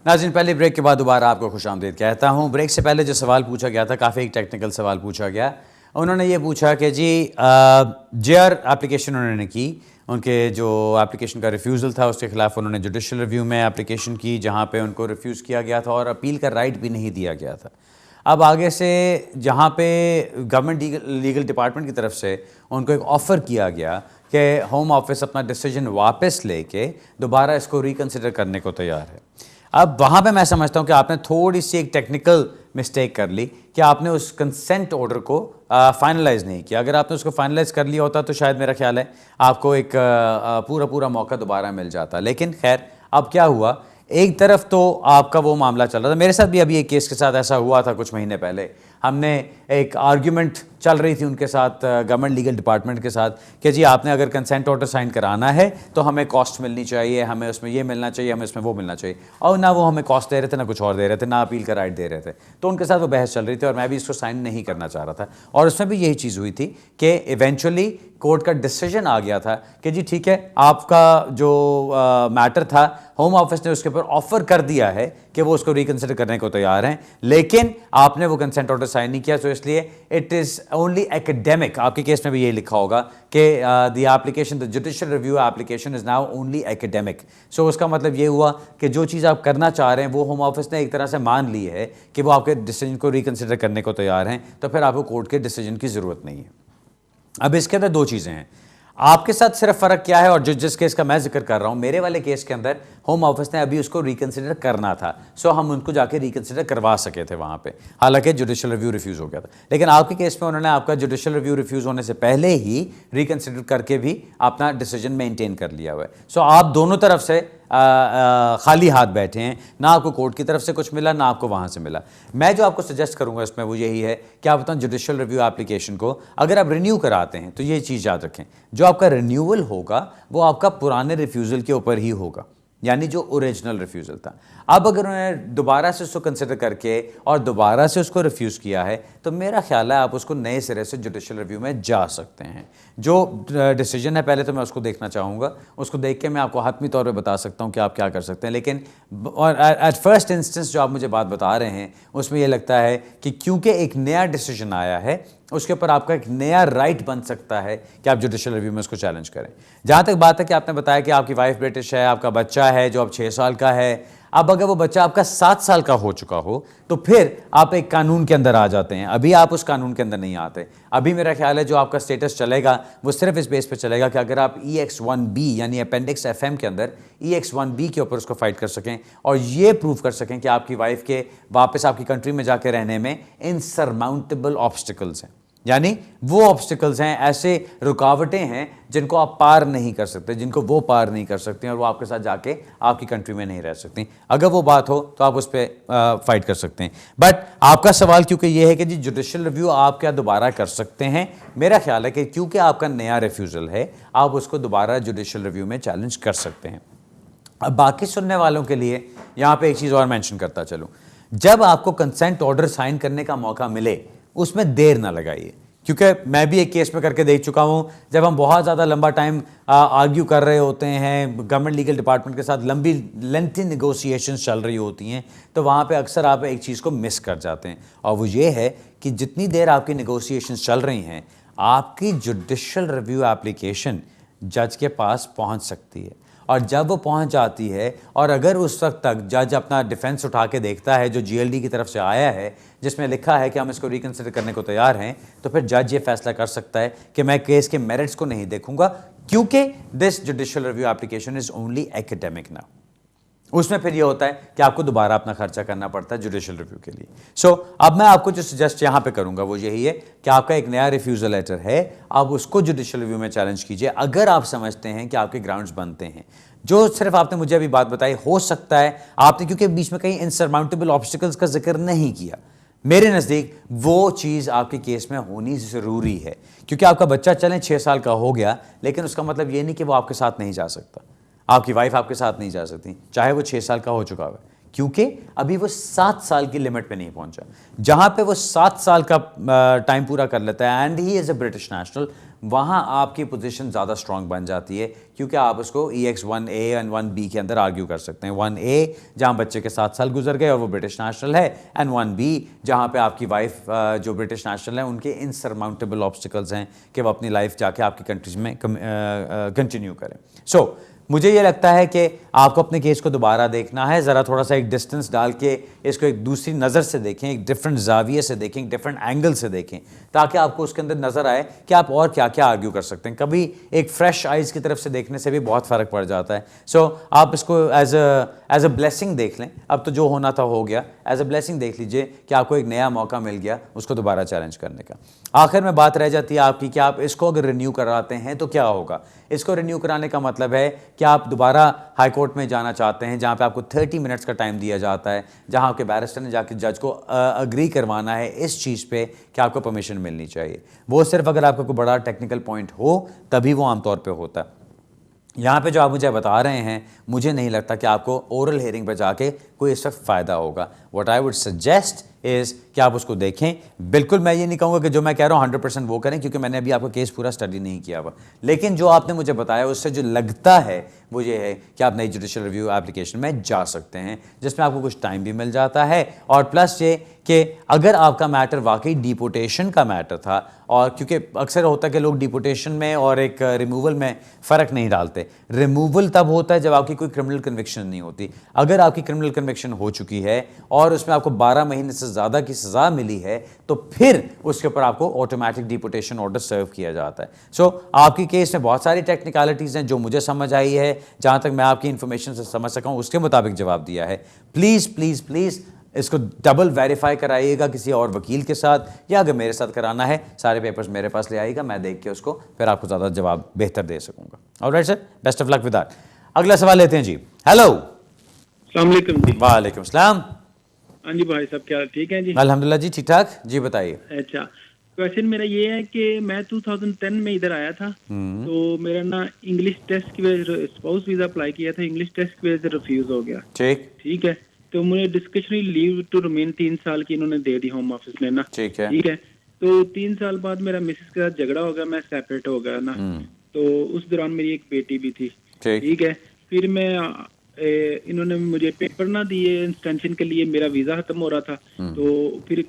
नाज़रीन, पहले ब्रेक के बाद दोबारा आपको खुशामदीद कहता हूँ। ब्रेक से पहले जो सवाल पूछा गया था, काफ़ी एक टेक्निकल सवाल पूछा गया। उन्होंने ये पूछा कि जी जेआर एप्लीकेशन उन्होंने की, उनके जो एप्लीकेशन का रिफ्यूज़ल था उसके खिलाफ उन्होंने जुडिशल रिव्यू में एप्लीकेशन की, जहाँ पे उनको रिफ्यूज़ किया गया था और अपील का राइट भी नहीं दिया गया था। अब आगे से जहाँ पे गवर्नमेंट लीगल डिपार्टमेंट की तरफ से उनको एक ऑफ़र किया गया कि होम ऑफिस अपना डिसीजन वापस लेके दोबारा इसको रिकन्सिडर करने को तैयार है। अब वहाँ पे मैं समझता हूँ कि आपने थोड़ी सी एक टेक्निकल मिस्टेक कर ली कि आपने उस कंसेंट ऑर्डर को फाइनलाइज नहीं किया। अगर आपने उसको फाइनलाइज कर लिया होता तो शायद मेरा ख्याल है आपको एक पूरा मौका दोबारा मिल जाता। लेकिन खैर, अब क्या हुआ, एक तरफ तो आपका वो मामला चल रहा था, मेरे साथ भी अभी एक केस के साथ ऐसा हुआ था कुछ महीने पहले। हमने एक आर्ग्यूमेंट चल रही थी उनके साथ, गवर्नमेंट लीगल डिपार्टमेंट के साथ, कि जी आपने अगर कंसेंट ऑर्डर साइन कराना है तो हमें कॉस्ट मिलनी चाहिए, हमें उसमें ये मिलना चाहिए, हमें उसमें वो मिलना चाहिए। और ना वो हमें कॉस्ट दे रहे थे, ना कुछ और दे रहे थे, ना अपील का राइट दे रहे थे। तो उनके साथ वो बहस चल रही थी और मैं भी इसको साइन नहीं करना चाह रहा था। और उसमें भी यही चीज़ हुई थी कि इवेंचुअली कोर्ट का डिसीजन आ गया था कि जी ठीक है, आपका जो मैटर था होम ऑफिस ने उसके ऊपर ऑफर कर दिया है कि वो उसको रिकन्सिडर करने को तैयार हैं, लेकिन आपने वो कंसेंट ऑर्डर साइन नहीं किया। तो इसलिए इट इज़ ओनली एकेडमिक। आपके केस में भी यही लिखा होगा कि the application, the judicial review application is now only academic. So उसका मतलब ये हुआ कि जो चीज़ आप करना चाह रहे हैं वो होम ऑफिस ने एक तरह से मान ली है कि वो आपके डिसीजन को रिकन्सिडर करने को तैयार हैं, तो फिर आपको कोर्ट के डिसीजन की ज़रूरत नहीं है। अब इसके अंदर दो चीज़ें हैं। आपके साथ सिर्फ फ़र्क क्या है, और जिस केस का मैं जिक्र कर रहा हूँ, मेरे वाले केस के अंदर होम ऑफिस ने अभी उसको रिकन्सिडर करना था, सो हम उनको जाके रिकन्सिडर करवा सके थे वहाँ पे, हालांकि जुडिशियल रिव्यू रिफ्यूज़ हो गया था। लेकिन आपके केस में उन्होंने आपका जुडिशियल रिव्यू रिफ्यूज़ होने से पहले ही रिकन्सिडर करके भी अपना डिसीजन मेंटेन कर लिया हुआ है। सो आप दोनों तरफ से खाली हाथ बैठे हैं, ना आपको कोर्ट की तरफ से कुछ मिला, ना आपको वहाँ से मिला। मैं जो आपको सजेस्ट करूँगा इसमें वो यही है कि आप बताओ जुडिशियल रिव्यू एप्लीकेशन को अगर आप रिन्यू कराते हैं तो ये चीज़ याद रखें, जो आपका रिन्यूअल होगा वो आपका पुराने रिफ्यूज़ल के ऊपर ही होगा, यानी जो ओरिजिनल रिफ्यूज़ल था। अब अगर उन्होंने दोबारा से उसको कंसिडर करके और दोबारा से उसको रिफ्यूज़ किया है तो मेरा ख्याल है आप उसको नए सिरे से जुडिशियल रिव्यू में जा सकते हैं। जो डिसीजन है पहले तो मैं उसको देखना चाहूँगा, उसको देख के मैं आपको हतमी तौर पे बता सकता हूँ कि आप क्या कर सकते हैं। लेकिन और एट फर्स्ट इंस्टेंस जो आप मुझे बात बता रहे हैं उसमें यह लगता है कि क्योंकि एक नया डिसीजन आया है उसके ऊपर आपका एक नया राइट बन सकता है कि आप जुडिशियल रिव्यू में उसको चैलेंज करें। जहाँ तक बात है कि आपने बताया कि आपकी वाइफ ब्रिटिश है, आपका बच्चा है जो अब 6 साल का है, अब अगर वो बच्चा आपका 7 साल का हो चुका हो तो फिर आप एक कानून के अंदर आ जाते हैं। अभी आप उस कानून के अंदर नहीं आते। अभी मेरा ख्याल है जो आपका स्टेटस चलेगा वो सिर्फ इस बेस पे चलेगा कि अगर आप EX1B यानी अपेंडिक्स FM के अंदर EX1B के ऊपर उसको फाइट कर सकें और ये प्रूव कर सकें कि आपकी वाइफ के वापस आपकी कंट्री में जाके रहने में इनसरमाउंटेबल ऑब्स्टिकल्स हैं, यानी वो ऑब्स्टिकल्स हैं, ऐसे रुकावटें हैं जिनको आप पार नहीं कर सकते, जिनको वो पार नहीं कर सकते और वो आपके साथ जाके आपकी कंट्री में नहीं रह सकती। अगर वो बात हो तो आप उस पर फाइट कर सकते हैं। बट आपका सवाल क्योंकि ये है कि जी जुडिशियल रिव्यू आप क्या दोबारा कर सकते हैं, मेरा ख्याल है कि क्योंकि आपका नया रिफ्यूज़ल है आप उसको दोबारा जुडिशियल रिव्यू में चैलेंज कर सकते हैं। अब बाकी सुनने वालों के लिए यहाँ पे एक चीज़ और मेंशन करता चलूँ, जब आपको कंसेंट ऑर्डर साइन करने का मौका मिले उसमें देर ना लगाइए, क्योंकि मैं भी एक केस में करके देख चुका हूँ जब हम बहुत ज़्यादा लंबा टाइम आर्ग्यू कर रहे होते हैं, गवर्नमेंट लीगल डिपार्टमेंट के साथ लंबी लेंथी नेगोशिएशंस चल रही होती हैं, तो वहाँ पे अक्सर आप एक चीज़ को मिस कर जाते हैं और वो ये है कि जितनी देर आपकी नेगोशिएशंस चल रही हैं आपकी जुडिशियल रिव्यू एप्लीकेशन जज के पास पहुँच सकती है। और जब वो पहुंच जाती है और अगर उस वक्त तक जज अपना डिफेंस उठा के देखता है जो GLD की तरफ से आया है जिसमें लिखा है कि हम इसको रिकन्सिडर करने को तैयार हैं, तो फिर जज ये फैसला कर सकता है कि मैं केस के मेरिट्स को नहीं देखूंगा क्योंकि this judicial review application is only academic now. उसमें फिर ये होता है कि आपको दोबारा अपना खर्चा करना पड़ता है जुडिशियल रिव्यू के लिए। सो अब मैं आपको जो सजेस्ट यहाँ पे करूँगा वो यही है कि आपका एक नया रिफ्यूज़ल लेटर है, आप उसको जुडिशियल रिव्यू में चैलेंज कीजिए अगर आप समझते हैं कि आपके ग्राउंड्स बनते हैं। जो सिर्फ आपने मुझे अभी बात बताई, हो सकता है आपने क्योंकि बीच में कहीं इनसरमाउंटेबल ऑब्स्टिकल्स का जिक्र नहीं किया, मेरे नज़दीक वो चीज़ आपके केस में होनी ज़रूरी है। क्योंकि आपका बच्चा चलें 6 साल का हो गया, लेकिन उसका मतलब ये नहीं कि वो आपके साथ नहीं जा सकता, आपकी वाइफ आपके साथ नहीं जा सकती चाहे वो 6 साल का हो चुका हो, क्योंकि अभी वो 7 साल की लिमिट पे नहीं पहुंचा। जहां पे वो 7 साल का टाइम पूरा कर लेता है and he is a British national, वहाँ आपकी पोजीशन ज़्यादा स्ट्रांग बन जाती है, क्योंकि आप उसको EX1A एंड 1B के अंदर आर्ग्यू कर सकते हैं। 1A जहाँ बच्चे के 7 साल गुजर गए और वो ब्रिटिश नेशनल है, एंड 1B जहाँ पे आपकी वाइफ जो ब्रिटिश नेशनल है उनके इनसरमाउंटेबल ऑब्स्टिकल्स हैं कि वो अपनी लाइफ जाके आपकी कंट्रीज में कंटिन्यू करें। सो मुझे ये लगता है कि आपको अपने केस को दोबारा देखना है, ज़रा थोड़ा सा एक डिस्टेंस डाल के इसको एक दूसरी नज़र से देखें, एक डिफरेंट जाविये से देखें, एक डिफरेंट एंगल से देखें, ताकि आपको उसके अंदर नज़र आए कि आप और क्या क्या आर्ग्यू कर सकते हैं। कभी एक फ्रेश आइज़ की तरफ से देखने से भी बहुत फ़र्क पड़ जाता है। सो आप इसको एज अ ब्लेसिंग देख लें। अब तो जो होना था हो गया, एज अ ब्लेसिंग देख लीजिए कि आपको एक नया मौका मिल गया उसको दोबारा चैलेंज करने का। आखिर में बात रह जाती है आपकी कि आप इसको अगर रिन्यू कराते हैं तो क्या होगा। इसको रिन्यू कराने का मतलब है कि आप दोबारा हाई कोर्ट में जाना चाहते हैं, जहां पे आपको 30 मिनट्स का टाइम दिया जाता है, जहां आपके बैरिस्टर ने जाके जज को अग्री करवाना है इस चीज़ पे कि आपको परमिशन मिलनी चाहिए। वो सिर्फ अगर आपका कोई बड़ा टेक्निकल पॉइंट हो तभी वो आमतौर पे होता है। यहाँ पे जो आप मुझे बता रहे हैं, मुझे नहीं लगता कि आपको ओरल हेयरिंग पे जाके कोई इस वक्त फ़ायदा होगा। What I would suggest is कि आप उसको देखें। बिल्कुल मैं ये नहीं कहूँगा कि जो मैं कह रहा हूँ 100% वो करें, क्योंकि मैंने अभी आपका केस पूरा स्टडी नहीं किया हुआ, लेकिन जो आपने मुझे बताया उससे जो लगता है वो ये है कि आप नई जुडिशल रिव्यू एप्लीकेशन में जा सकते हैं, जिसमें आपको कुछ टाइम भी मिल जाता है, और प्लस ये कि अगर आपका मैटर वाकई डिपोटेशन का मैटर था, और क्योंकि अक्सर होता है कि लोग डिपोटेशन में और एक रिमूवल में फ़र्क नहीं डालते। रिमूवल तब होता है जब आपकी कोई क्रिमिनल कन्विक्शन नहीं होती। अगर आपकी क्रिमिनल कन्विक्शन हो चुकी है और उसमें आपको 12 महीने से ज़्यादा की सज़ा मिली है, तो फिर उसके ऊपर आपको ऑटोमेटिक डिपोटेशन ऑर्डर सर्व किया जाता है। सो आपकी केस में बहुत सारी टेक्निकलिटीज़ हैं जो मुझे समझ आई है, जहाँ तक मैं आपकी इन्फॉर्मेशन से समझ सका हूँ उसके मुताबिक जवाब दिया है। प्लीज़ प्लीज़ प्लीज़ इसको डबल वेरीफाई कराइएगा किसी और वकील के साथ, या अगर मेरे साथ कराना है सारे पेपर्स मेरे पास ले आइएगा, मैं देख के उसको फिर आपको ज़्यादा जवाब बेहतर दे सकूंगा। Alright sir, best of luck with that. अगला सवाल लेते हैं जी। हेलो, अस्सलाम वालेकुम जी। वालेकुम सलाम। हाँ जी भाई साहब, क्या ठीक है जी? अल्हम्दुलिल्लाह जी, ठीक ठाक जी, बताइए। अच्छा, क्वेश्चन मेरा ये है कि मैं 2010 में इधर आया था, तो मेरा ना इंग्लिश टेस्ट की वजह से स्पाउस वीजा अप्लाई किया था, इंग्लिश टेस्ट की वजह से रिफ्यूज हो गया। ठीक है, तो मुझे डिस्क्रिशनरी लीव टू रिमेन 3 साल की इन्होंने दे दी होम ऑफिस ने ना। ठीक है, तो 3 साल बाद मेरा मिसेस के साथ झगड़ा हो गया, मैं सेपरेट हो गया ना। तो उस दौरान मेरी एक बेटी भी थी। ठीक है, फिर मैं इन्होंने मुझे पेपर ना दिए एक्सटेंशन के लिए, मेरा वीजा खत्म हो रहा था, तो फिर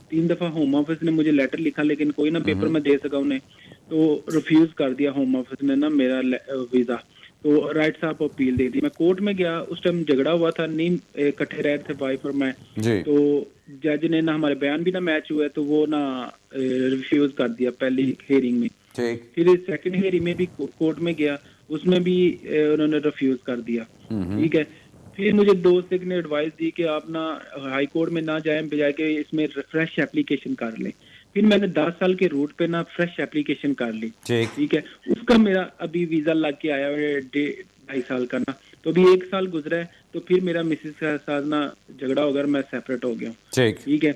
3 दफा होम ऑफिस ने मुझे लेटर लिखा, लेकिन कोई ना पेपर मैं दे सका उन्हें, तो रिफ्यूज कर दिया होम ऑफिस ने ना मेरा वीजा। तो राइट साहब अपील दे दी, मैं कोर्ट में गया, उस टाइम झगड़ा हुआ था, नहीं इकट्ठे रह थे वाइफ और मैं, तो जज ने ना हमारे बयान भी ना मैच हुए, तो वो ना रिफ्यूज कर दिया पहली हियरिंग में। फिर सेकंड हियरिंग में भी कोर्ट में गया, उसमें भी उन्होंने रिफ्यूज कर दिया। ठीक है, फिर मुझे दोस्त एक ने एडवाइस दी कि आप ना हाई कोर्ट में ना जाएं, बजाय के इसमें फ्रेश एप्लीकेशन कर लें। फिर मैंने 10 साल के रूट पे ना फ्रेश एप्लीकेशन कर ली। ठीक है, उसका मेरा अभी वीजा लग के आया है 2.5 साल का ना, तो अभी 1 साल गुजरा है, तो फिर मेरा मिसेस के साथ ना झगड़ा हो गया, मैं सेपरेट हो गया। ठीक है,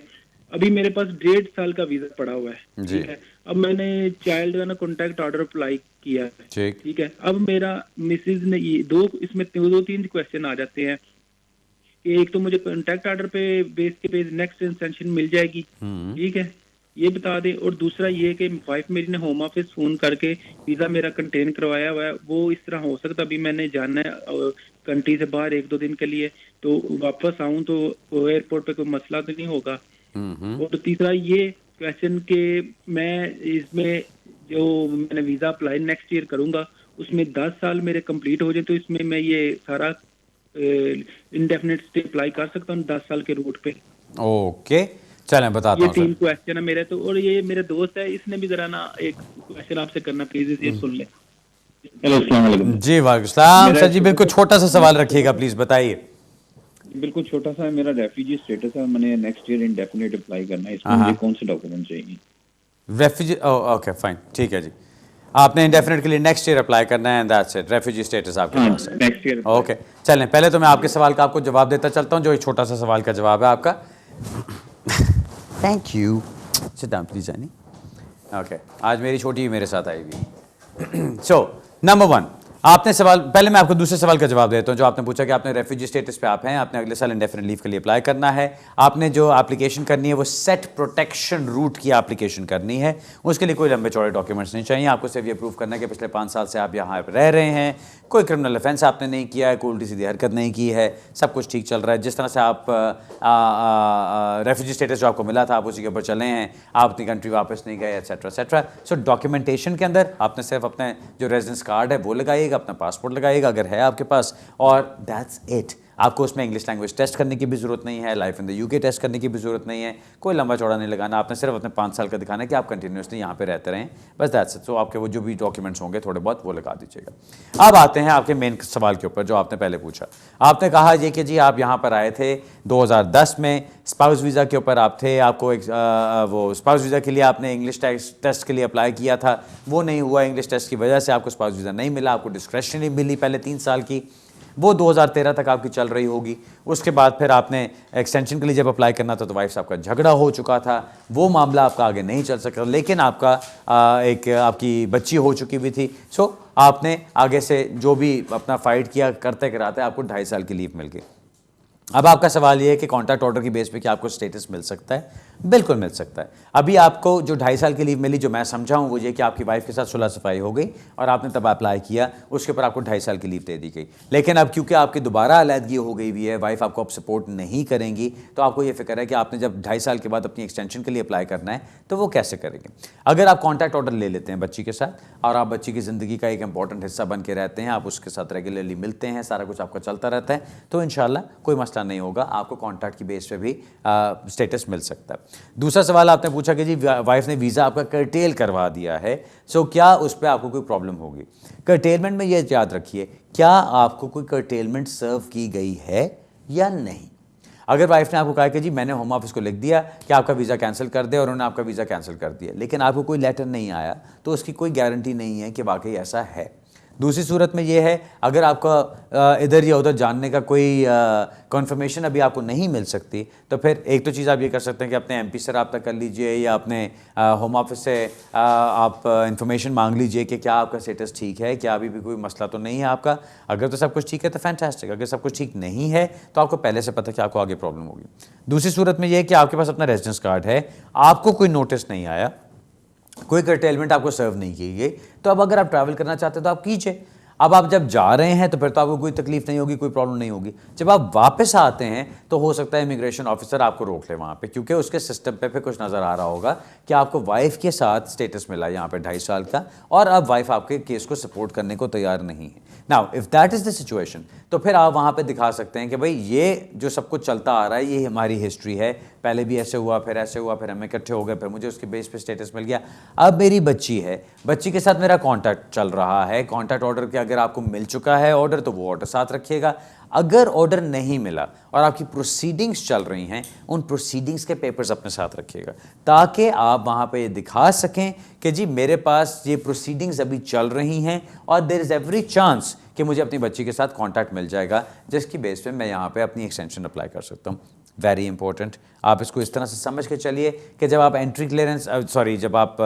अभी मेरे पास 1.5 साल का वीजा पड़ा हुआ है। ठीक है, अब मैंने चाइल्ड का ना कॉन्टैक्ट ऑर्डर अप्लाई किया है। ठीक है, अब मेरा मिसेज ने ये इसमें 2-3 क्वेश्चन आ जाते हैं कि एक तो मुझे कॉन्टैक्ट ऑर्डर पे बेस के पे नेक्स्ट एक्सटेंशन मिल जाएगी। ठीक है, ये बता दें, और दूसरा ये कि वाइफ मेरी ने होम ऑफिस फोन करके वीजा मेरा कंटेन करवाया हुआ है, वो इस तरह हो सकता अभी मैंने जाना है कंट्री से बाहर 1-2 दिन के लिए, तो वापस आऊं तो एयरपोर्ट पे कोई मसला तो नहीं होगा। और तीसरा ये क्वेश्चन के मैं इसमें जो मैंने वीजा अप्लाई नेक्स्ट ईयर करूंगा, उसमें 10 साल मेरे कंप्लीट हो जाए, तो इसमें मैं ये सारा इंडेफिनिट स्टे अप्लाई कर सकता हूँ 10 साल के रूट पे। ओके, चलें बताता हूँ। ये 3 क्वेश्चन है मेरे, तो और ये मेरे दोस्त है, इसने भी जरा ना एक क्वेश्चन आपसे करना, प्लीज ये सुन ले। हेलो, अस्सलाम वालेकुम जी। वालेकुम सलाम सर जी, बिल्कुल छोटा सा सवाल रखिएगा प्लीज, बताइए। बिल्कुल छोटा सा है, मेरा रेफ्यूजी स्टेटस है, मैंने नेक्स्ट ईयर इंडेफिनिट अप्लाई करना है, इसमें मुझे कौन से डॉक्यूमेंट चाहिए? रेफ्यूजी, ओके फाइन, ठीक है जी, आपने इंडेफिनिट के लिए नेक्स्ट ईयर अप्लाई करना है, and that's it, refugee status आपके पास है। Next year. ओके, चलें पहले तो मैं आपके सवाल का आपको जवाब देता चलता हूँ, जो एक छोटा सा सवाल का जवाब है आपका। Thank you, sit down please any. Okay, आज मेरी छोटी मेरे साथ आई हुई। सो नंबर 1, आपने सवाल, पहले मैं आपको दूसरे सवाल का जवाब देता हूं जो आपने पूछा कि आपने रेफ्यूजी स्टेटस पे आप हैं, आपने अगले साल इंडेफिनिट लीव के लिए अप्लाई करना है, आपने जो एप्लीकेशन करनी है वो सेट प्रोटेक्शन रूट की एप्लीकेशन करनी है। उसके लिए कोई लंबे चौड़े डॉक्यूमेंट्स नहीं चाहिए, आपको सिर्फ ये प्रूव करना है कि पिछले 5 साल से आप यहाँ पर रह रहे हैं, कोई क्रिमिनल ऑफेंस आपने नहीं किया है, कोई उल्टी सीधी हरकत नहीं की है, सब कुछ ठीक चल रहा है, जिस तरह से आप रेफ्यूजी स्टेटस जो आपको मिला था आप उसी के ऊपर चले हैं, आप अपनी कंट्री वापस नहीं गए, एटसेट्रा एटसेट्रा। सो डॉक्यूमेंटेशन के अंदर आपने सिर्फ अपने जो रेजिडेंस कार्ड है वो लगाइएगा, अपना पासपोर्ट लगाइएगा अगर है आपके पास, और दैट्स इट। आपको उसमें इंग्लिश लैंग्वेज टेस्ट करने की भी जरूरत नहीं है, life in the UK test करने की भी जरूरत नहीं है, कोई लंबा चौड़ा नहीं लगाना, आपने सिर्फ अपने 5 साल का दिखाना है कि आप कंटिन्यूसली यहाँ पे रहते रहें, बस दैट्स इट। सो आपके वो जो भी डॉक्यूमेंट्स होंगे थोड़े बहुत वो लगा दीजिएगा। अब आते हैं आपके मेन सवाल के ऊपर जो आपने पहले पूछा। आपने कहा ये कि जी आप यहाँ पर आए थे 2010 में, स्पाउस वीज़ा के ऊपर आप थे, आपको वो स्पाउस वीज़ा के लिए आपने इंग्लिश टेस्ट के लिए अप्लाई किया था, वो नहीं हुआ, इंग्लिश टेस्ट की वजह से आपको स्पाउस वीज़ा नहीं मिला, आपको डिस्क्रेशनरी मिली पहले 3 साल की, वो 2013 तक आपकी चल रही होगी। उसके बाद फिर आपने एक्सटेंशन के लिए जब अप्लाई करना था तो वाइफ से आपका झगड़ा हो चुका था, वो मामला आपका आगे नहीं चल सका, लेकिन आपका आपकी बच्ची हो चुकी भी थी। सो आपने आगे से जो भी अपना फाइट किया करते कराते आपको 2.5 साल की लीव मिल गई। अब आपका सवाल ये है कि कॉन्ट्रैक्ट ऑर्डर की बेस पे क्या आपको स्टेटस मिल सकता है? बिल्कुल मिल सकता है। अभी आपको जो 2.5 साल की लीव मिली, जो मैं समझा हूँ वो ये कि आपकी वाइफ के साथ सुलह सफाई हो गई और आपने तब अप्लाई किया, उसके ऊपर आपको 2.5 साल की लीव दे दी गई। लेकिन अब क्योंकि आपकी दोबारा अलहदगी हो गई हुई है, वाइफ आपको अब सपोर्ट नहीं करेंगी, तो आपको ये फिक्र है कि आपने जब 2.5 साल के बाद अपनी एक्सटेंशन के लिए अप्लाई करना है तो वो कैसे करेंगे। अगर आप कॉन्ट्रैक्ट ऑर्डर ले लेते हैं बच्ची के साथ और आप बच्ची की ज़िंदगी का एक इंपॉर्टेंट हिस्सा बन के रहते हैं, आप उसके साथ रेगुलरली मिलते हैं, सारा कुछ आपका चलता रहता है, तो इंशाल्लाह कोई मसला नहीं होगा, आपको कॉन्ट्रैक्ट की बेस पे भी स्टेटस मिल सकता है। दूसरा सवाल आपने पूछा कि जी वाइफ ने वीज़ा आपका कर्टेल करवा दिया है, सो क्या उस पर आपको कोई प्रॉब्लम होगी? कर्टेलमेंट में ये याद रखिए, क्या आपको कोई कर्टेलमेंट सर्व की गई है या नहीं। अगर वाइफ ने आपको कहा कि जी मैंने होम ऑफिस को लिख दिया कि आपका वीज़ा कैंसिल कर दे और उन्होंने आपका वीज़ा कैंसिल कर दिया, लेकिन आपको कोई लेटर नहीं आया, तो उसकी कोई गारंटी नहीं है कि वाकई ऐसा है। दूसरी सूरत में ये है, अगर आपका इधर या उधर जानने का कोई कंफर्मेशन अभी आपको नहीं मिल सकती, तो फिर एक तो चीज़ आप ये कर सकते हैं कि अपने एमपी से रब्ता कर लीजिए या अपने होम ऑफिस से आप इंफॉर्मेशन मांग लीजिए कि क्या आपका स्टेटस ठीक है, क्या अभी भी कोई मसला तो नहीं है आपका। अगर तो सब कुछ ठीक है तो फैंटास्टिक, अगर सब कुछ ठीक नहीं है तो आपको पहले से पता है कि आपको आगे प्रॉब्लम होगी। दूसरी सूरत में यह है कि आपके पास अपना रेजिडेंस कार्ड है, आपको कोई नोटिस नहीं आया, कोई कर्टेलमेंट आपको सर्व नहीं की गई, तो अब अगर आप ट्रैवल करना चाहते हो तो आप कीजिए। अब आप जब जा रहे हैं तो फिर तो आपको कोई तकलीफ नहीं होगी, कोई प्रॉब्लम नहीं होगी। जब आप वापस आते हैं तो हो सकता है इमिग्रेशन ऑफिसर आपको रोक ले वहाँ पे, क्योंकि उसके सिस्टम पे फिर कुछ नज़र आ रहा होगा कि आपको वाइफ के साथ स्टेटस मिला यहाँ पे 2.5 साल का, और अब वाइफ आपके केस को सपोर्ट करने को तैयार नहीं है। Now if that is the situation, तो फिर आप वहाँ पे दिखा सकते हैं कि भाई ये जो सब कुछ चलता आ रहा है ये हमारी हिस्ट्री है, पहले भी ऐसे हुआ, फिर ऐसे हुआ, फिर हम इकट्ठे हो गए, फिर मुझे उसके बेस पे स्टेटस मिल गया, अब मेरी बच्ची है, बच्ची के साथ मेरा कॉन्टैक्ट चल रहा है, कॉन्टैक्ट ऑर्डर के अगर आपको मिल चुका है ऑर्डर तो वो ऑर्डर साथ रखिएगा। अगर ऑर्डर नहीं मिला और आपकी प्रोसीडिंग्स चल रही हैं, उन प्रोसीडिंग्स के पेपर्स अपने साथ रखिएगा, ताकि आप वहाँ पे ये दिखा सकें कि जी मेरे पास ये प्रोसीडिंग्स अभी चल रही हैं और देयर इज़ एवरी चांस कि मुझे अपनी बच्ची के साथ कॉन्टैक्ट मिल जाएगा, जिसकी बेस पे मैं यहाँ पे अपनी एक्सटेंशन अप्लाई कर सकता हूँ। वेरी इंपॉर्टेंट, आप इसको इस तरह से समझ के चलिए कि जब आप एंट्री क्लियरेंस जब आप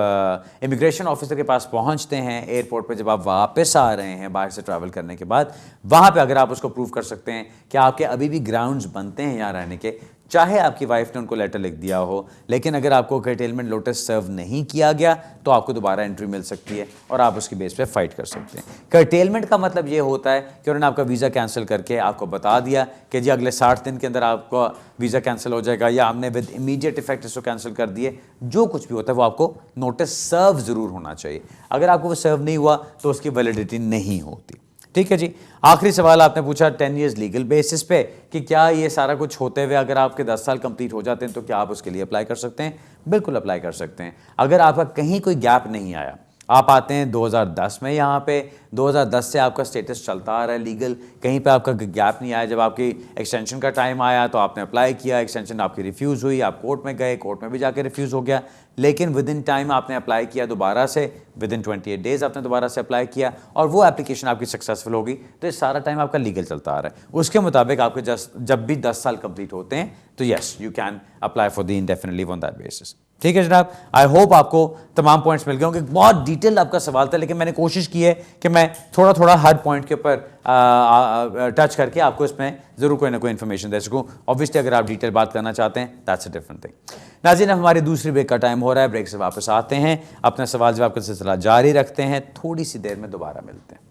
इमिग्रेशन ऑफिसर के पास पहुंचते हैं एयरपोर्ट पे, जब आप वापस आ रहे हैं बाहर से ट्रैवल करने के बाद, वहाँ पे अगर आप उसको प्रूव कर सकते हैं कि आपके अभी भी ग्राउंड्स बनते हैं यहाँ रहने के, चाहे आपकी वाइफ ने उनको लेटर लिख दिया हो, लेकिन अगर आपको कर्टेलमेंट नोटिस सर्व नहीं किया गया तो आपको दोबारा एंट्री मिल सकती है और आप उसकी बेस पे फाइट कर सकते हैं। कर्टेलमेंट का मतलब ये होता है कि उन्होंने आपका वीज़ा कैंसिल करके आपको बता दिया कि जी अगले 60 दिन के अंदर आपका वीज़ा कैंसिल हो जाएगा, या हमने विद इमीडिएट इफेक्ट इसको कैंसिल कर दिए। जो कुछ भी होता है वो आपको नोटिस सर्व ज़रूर होना चाहिए, अगर आपको वो सर्व नहीं हुआ तो उसकी वैलिडिटी नहीं होती। ठीक है जी। आखिरी सवाल आपने पूछा 10 ईयर्स लीगल बेसिस पे कि क्या ये सारा कुछ होते हुए अगर आपके 10 साल कंप्लीट हो जाते हैं तो क्या आप उसके लिए अप्लाई कर सकते हैं? बिल्कुल अप्लाई कर सकते हैं। अगर आपका कहीं कोई गैप नहीं आया, आप आते हैं 2010 में यहाँ पे, 2010 से आपका स्टेटस चलता आ रहा है लीगल, कहीं पे आपका गैप नहीं आया, जब आपकी एक्सटेंशन का टाइम आया तो आपने अप्लाई किया, एक्सटेंशन आपकी रिफ्यूज़ हुई, आप कोर्ट में गए, कोर्ट में भी जाके रिफ्यूज़ हो गया, लेकिन विद इन टाइम आपने अप्लाई किया दोबारा से, विद इन 28 डेज़ आपने दोबारा से अप्लाई किया और वो एप्लीकेशन आपकी सक्सेसफुल होगी, तो ये सारा टाइम आपका लीगल चलता आ रहा है। उसके मुताबिक आपके जब भी 10 साल कंप्लीट होते हैं तो yes you can apply for the indefinite leave on that basis. ठीक है जनाब, आई होप आपको तमाम पॉइंट्स मिल गए होंगे। बहुत डिटेल आपका सवाल था, लेकिन मैंने कोशिश की है कि मैं मैं थोड़ा थोड़ा हर पॉइंट के ऊपर टच करके आपको इसमें ज़रूर कोई ना कोई इन्फॉर्मेशन दे सकूँ। ऑब्वियसली अगर आप डिटेल बात करना चाहते हैं दैट्स अ डिफरेंट थिंग। नाज़रीन, हमारी दूसरी ब्रेक का टाइम हो रहा है, ब्रेक से वापस आते हैं, अपना सवाल जवाब का सिलसिला जारी रखते हैं, थोड़ी सी देर में दोबारा मिलते हैं।